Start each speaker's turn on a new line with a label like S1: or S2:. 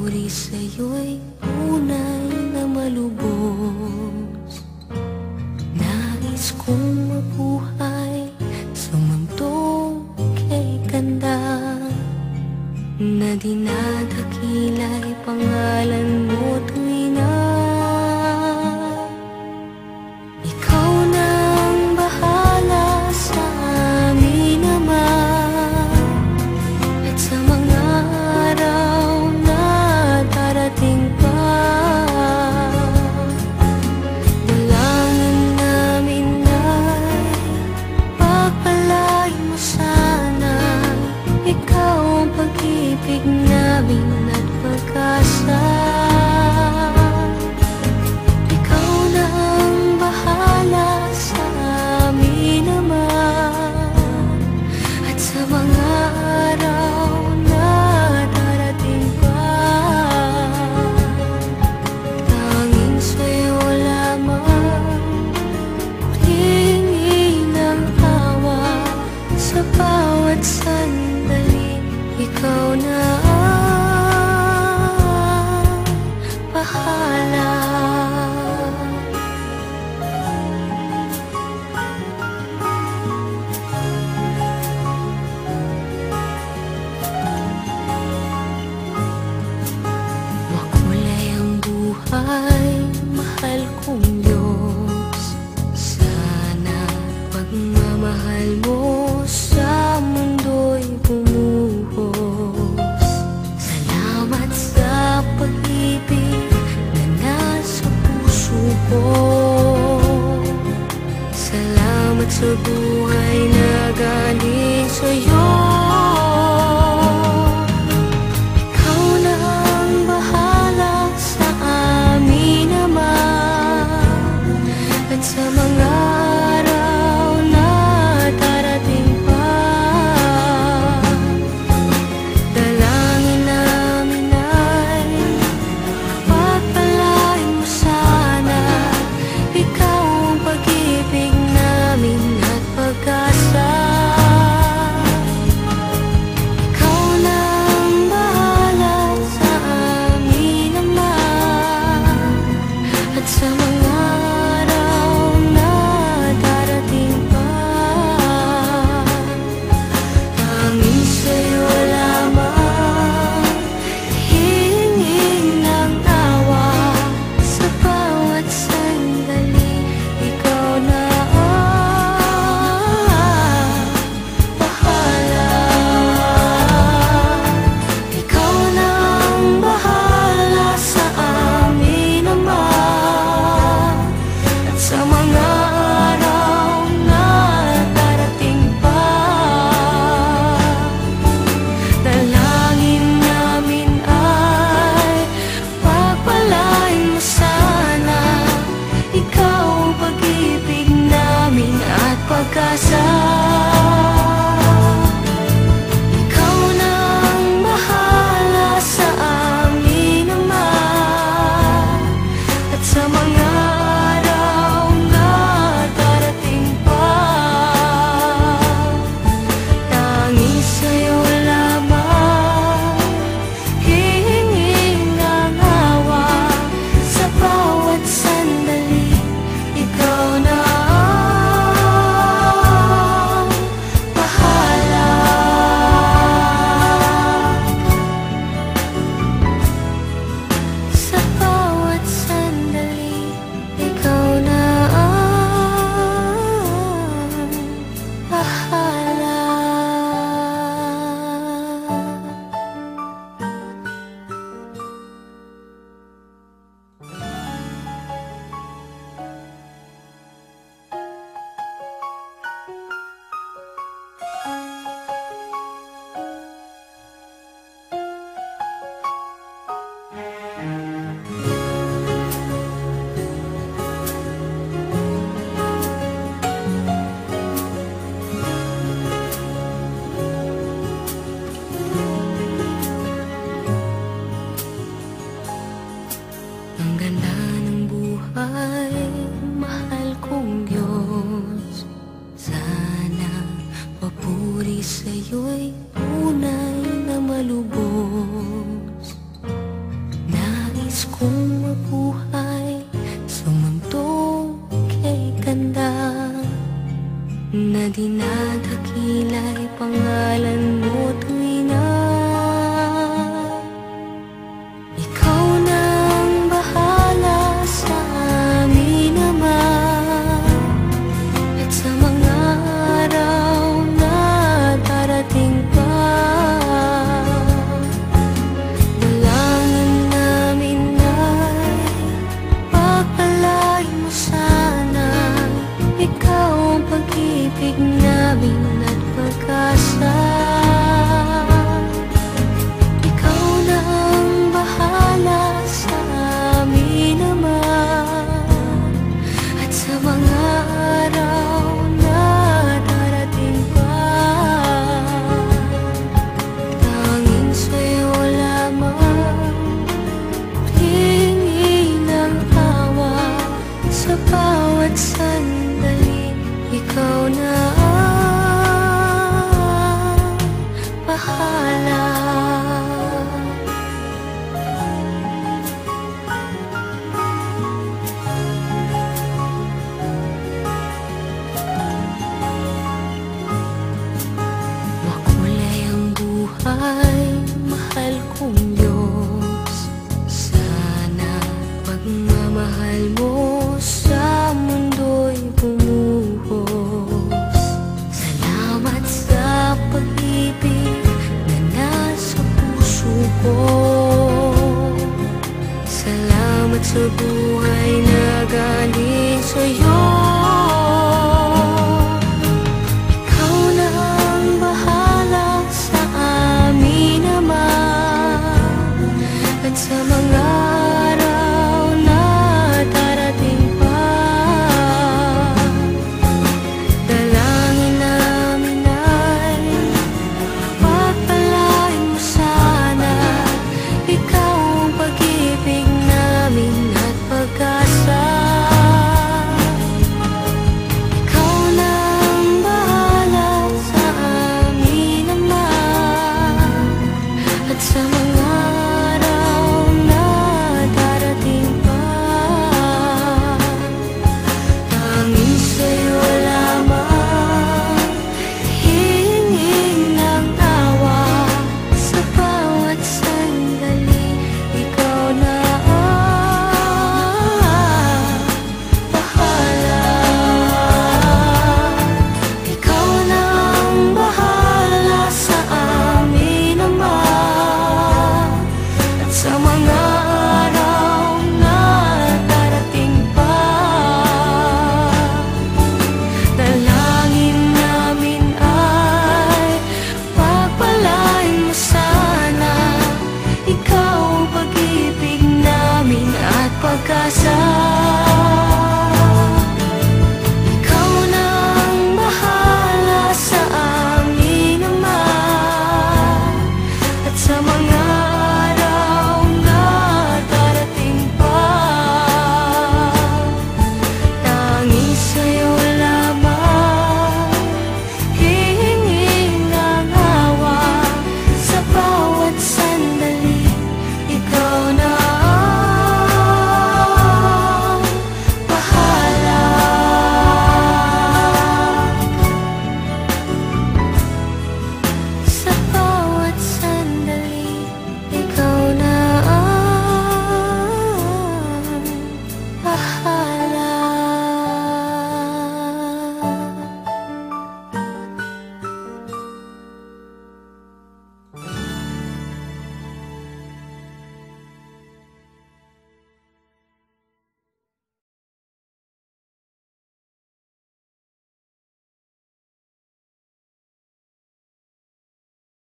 S1: papuri sa'yo'y tunay na malubos. Nais kong mabuhay sa mundong kay ganda, na dinadakila'y pangalan mo tuwi na. Ikaw na ang bahala sa amin naman, at sa mga araw na darating pa. Dalangin namin ay pagpalain mo sana, ikaw ang pag-ibig namin at pag-asa. Ikaw na ang bahala sa amin naman, at sa mga araw na darating pa. Tanging sa'yo lamang hihingi ng awa sa bawat sandali. Ikaw na ang bahala. Makulay ang buhay, mahal kong Diyos. Sana pagmamahal mo sa mundo'y bumuhos. Salamat sa pag-ibig na nasa puso ko. Salamat sa buhay na galing sa'yo. Ikaw na ang bahala sa amin naman, at sa mga araw na darating pa. Dalangin namin ay pagpalain mo sana, ikaw ang pag-ibig namin at pag-asa. nais kong mabuhay sa mundong kay ganda, na dinadakila'y pangalan mo tuwing na ikaw nang bahala sa amin naman. At sa mga araw na darating pa, dalangin namin ay pagpalain mo sana ikaw ang pag-ibig namin at pag-asa. Ikaw na ang bahala sa amin naman. At sa mga araw na darating pa, tanging sa'yo lamang hihingi ng awa sa bawat sandali. Ikaw na ang bahala. Makulay ang buhay, mahal kong Diyos. Sana pagmamahal mo sa mundo'y bumuhos. Salamat sa pag-ibig na nasa puso ko. Salamat sa buhay na galing sa'yo. Ikaw na ang bahala sa amin naman. At sa mga araw na darating pa, dalangin namin ay pagpalain mo sana ikaw ang pag-ibig namin at pag-asa. Ikaw na ang bahala sa amin naman. At sa mga araw na darating pa, tanging sa'yo lamang hihingin ng awa sa bawat sandali. Ikaw na ang bahala. Ikaw na ang bahala sa amin naman. At sa mga